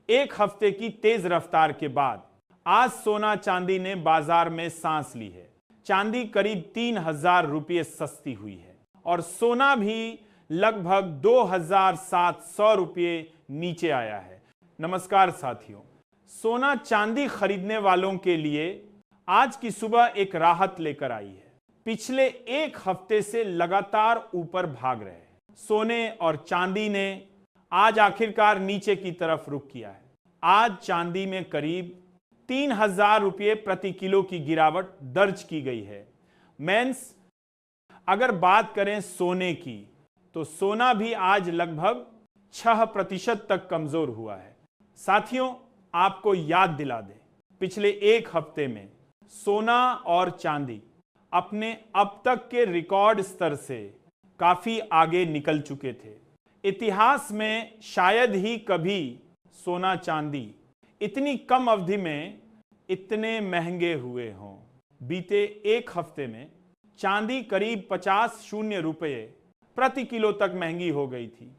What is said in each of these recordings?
एक हफ्ते की तेज रफ्तार के बाद आज सोना चांदी ने बाजार में सांस ली है। चांदी करीब 3,000 रुपये सस्ती हुई है और सोना भी लगभग 2,700 रुपये नीचे आया है। नमस्कार साथियों, सोना चांदी खरीदने वालों के लिए आज की सुबह एक राहत लेकर आई है। पिछले एक हफ्ते से लगातार ऊपर भाग रहे सोने और चांदी ने आज आखिरकार नीचे की तरफ रुख किया है। आज चांदी में करीब 3,000 रुपये प्रति किलो की गिरावट दर्ज की गई है। मेंस अगर बात करें सोने की तो सोना भी आज लगभग 6% तक कमजोर हुआ है। साथियों, आपको याद दिला दें, पिछले एक हफ्ते में सोना और चांदी अपने अब तक के रिकॉर्ड स्तर से काफी आगे निकल चुके थे। इतिहास में शायद ही कभी सोना चांदी इतनी कम अवधि में इतने महंगे हुए हों। बीते एक हफ्ते में चांदी करीब 50 रुपये प्रति किलो तक महंगी हो गई थी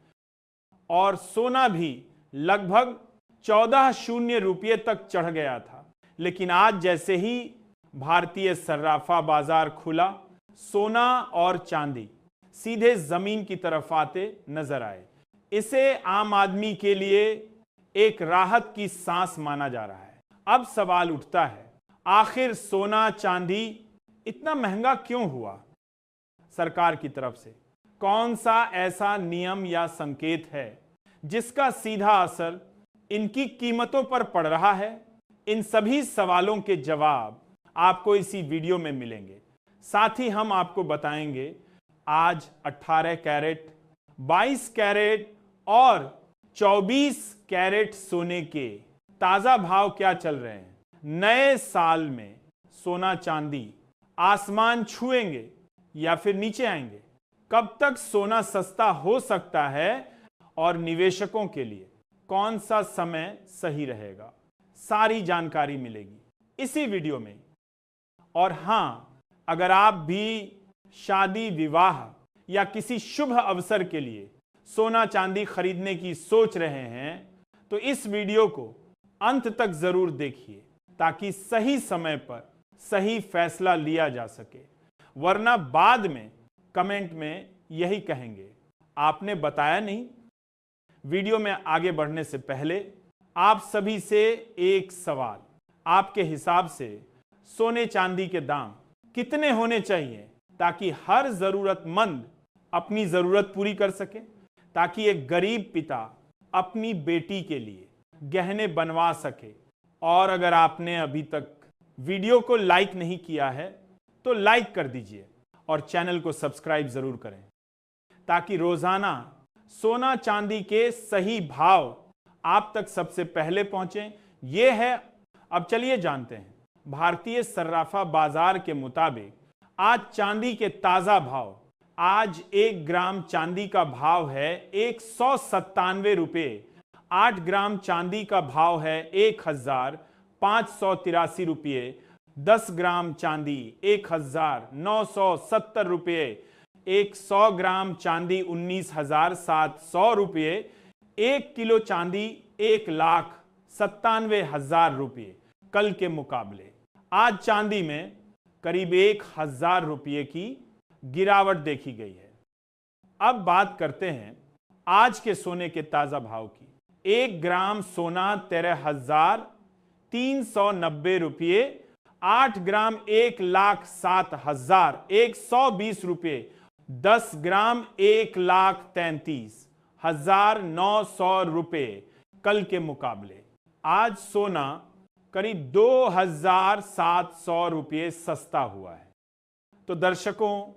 और सोना भी लगभग 14 रुपये तक चढ़ गया था। लेकिन आज जैसे ही भारतीय सर्राफा बाजार खुला, सोना और चांदी सीधे जमीन की तरफ आते नजर आए। इसे आम आदमी के लिए एक राहत की सांस माना जा रहा है। अब सवाल उठता है, आखिर सोना चांदी इतना महंगा क्यों हुआ? सरकार की तरफ से कौन सा ऐसा नियम या संकेत है जिसका सीधा असर इनकी कीमतों पर पड़ रहा है? इन सभी सवालों के जवाब आपको इसी वीडियो में मिलेंगे। साथ ही हम आपको बताएंगे आज 18 कैरेट, 22 कैरेट और 24 कैरेट सोने के ताजा भाव क्या चल रहे हैं। नए साल में सोना चांदी आसमान छुएंगे या फिर नीचे आएंगे? कब तक सोना सस्ता हो सकता है और निवेशकों के लिए कौन सा समय सही रहेगा? सारी जानकारी मिलेगी इसी वीडियो में। और हां, अगर आप भी शादी, विवाह या किसी शुभ अवसर के लिए सोना चांदी खरीदने की सोच रहे हैं तो इस वीडियो को अंत तक जरूर देखिए ताकि सही समय पर सही फैसला लिया जा सके। वरना बाद में कमेंट में यही कहेंगे, आपने बताया नहीं। वीडियो में आगे बढ़ने से पहले आप सभी से एक सवाल, आपके हिसाब से सोने चांदी के दाम कितने होने चाहिए ताकि हर जरूरतमंद अपनी जरूरत पूरी कर सके, ताकि एक गरीब पिता अपनी बेटी के लिए गहने बनवा सके? और अगर आपने अभी तक वीडियो को लाइक नहीं किया है तो लाइक कर दीजिए और चैनल को सब्सक्राइब जरूर करें ताकि रोजाना सोना चांदी के सही भाव आप तक सबसे पहले पहुंचे। ये है, अब चलिए जानते हैं भारतीय सर्राफा बाजार के मुताबिक आज चांदी के ताजा भाव। आज 1 ग्राम चांदी का भाव है 197 रुपये। 8 ग्राम चांदी का भाव है 1,583 रुपये। 10 ग्राम चांदी 1,970 रुपये। 100 ग्राम चांदी 19,700 रुपये। 1 किलो चांदी 1,97,000 रुपये। कल के मुकाबले आज चांदी में करीब 1,000 रुपये की गिरावट देखी गई है। अब बात करते हैं आज के सोने के ताजा भाव की। 1 ग्राम सोना 13,390 रुपये। 8 ग्राम 1,07,120 रुपये। 10 ग्राम 1,33,900 रुपये। कल के मुकाबले आज सोना करीब 2,700 रुपये सस्ता हुआ है। तो दर्शकों,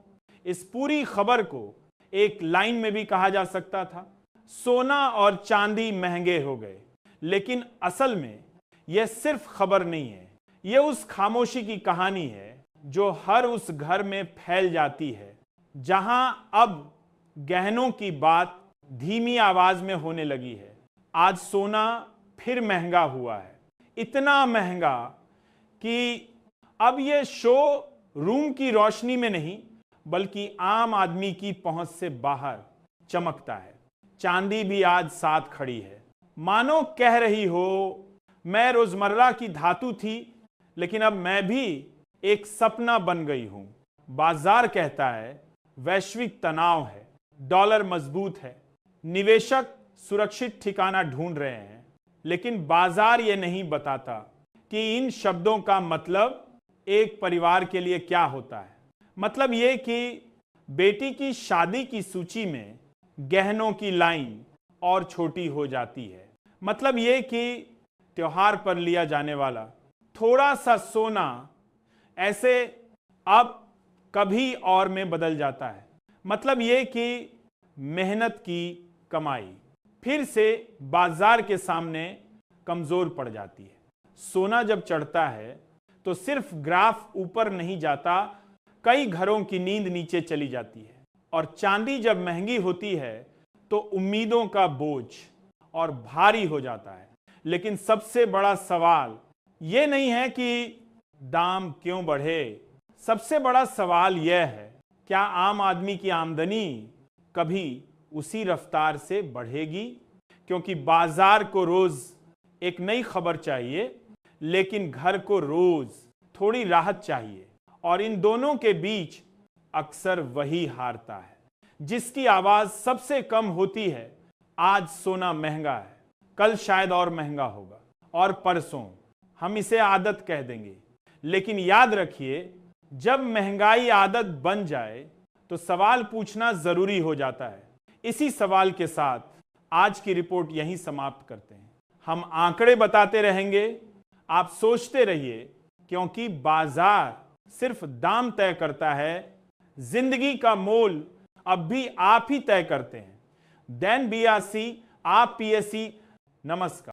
इस पूरी खबर को एक लाइन में भी कहा जा सकता था, सोना और चांदी महंगे हो गए। लेकिन असल में यह सिर्फ खबर नहीं है, यह उस खामोशी की कहानी है जो हर उस घर में फैल जाती है जहां अब गहनों की बात धीमी आवाज में होने लगी है। आज सोना फिर महंगा हुआ है, इतना महंगा कि अब यह शो रूम की रोशनी में नहीं बल्कि आम आदमी की पहुंच से बाहर चमकता है। चांदी भी आज साथ खड़ी है, मानो कह रही हो मैं रोजमर्रा की धातु थी, लेकिन अब मैं भी एक सपना बन गई हूं। बाजार कहता है वैश्विक तनाव है, डॉलर मजबूत है, निवेशक सुरक्षित ठिकाना ढूंढ रहे हैं, लेकिन बाजार यह नहीं बताता कि इन शब्दों का मतलब एक परिवार के लिए क्या होता है। मतलब यह कि बेटी की शादी की सूची में गहनों की लाइन और छोटी हो जाती है। मतलब यह कि त्योहार पर लिया जाने वाला थोड़ा सा सोना ऐसे अब कभी और में बदल जाता है। मतलब यह कि मेहनत की कमाई फिर से बाजार के सामने कमजोर पड़ जाती है। सोना जब चढ़ता है तो सिर्फ ग्राफ ऊपर नहीं जाता, कई घरों की नींद नीचे चली जाती है। और चांदी जब महंगी होती है तो उम्मीदों का बोझ और भारी हो जाता है। लेकिन सबसे बड़ा सवाल यह नहीं है कि दाम क्यों बढ़े, सबसे बड़ा सवाल यह है क्या आम आदमी की आमदनी कभी उसी रफ्तार से बढ़ेगी? क्योंकि बाजार को रोज एक नई खबर चाहिए, लेकिन घर को रोज थोड़ी राहत चाहिए। और इन दोनों के बीच अक्सर वही हारता है जिसकी आवाज सबसे कम होती है। आज सोना महंगा है, कल शायद और महंगा होगा, और परसों हम इसे आदत कह देंगे। लेकिन याद रखिए, जब महंगाई आदत बन जाए तो सवाल पूछना जरूरी हो जाता है। इसी सवाल के साथ आज की रिपोर्ट यहीं समाप्त करते हैं। हम आंकड़े बताते रहेंगे, आप सोचते रहिए, क्योंकि बाजार सिर्फ दाम तय करता है, जिंदगी का मोल अब भी आप ही तय करते हैं। देन बीआरसी, आप पीएससी। नमस्कार।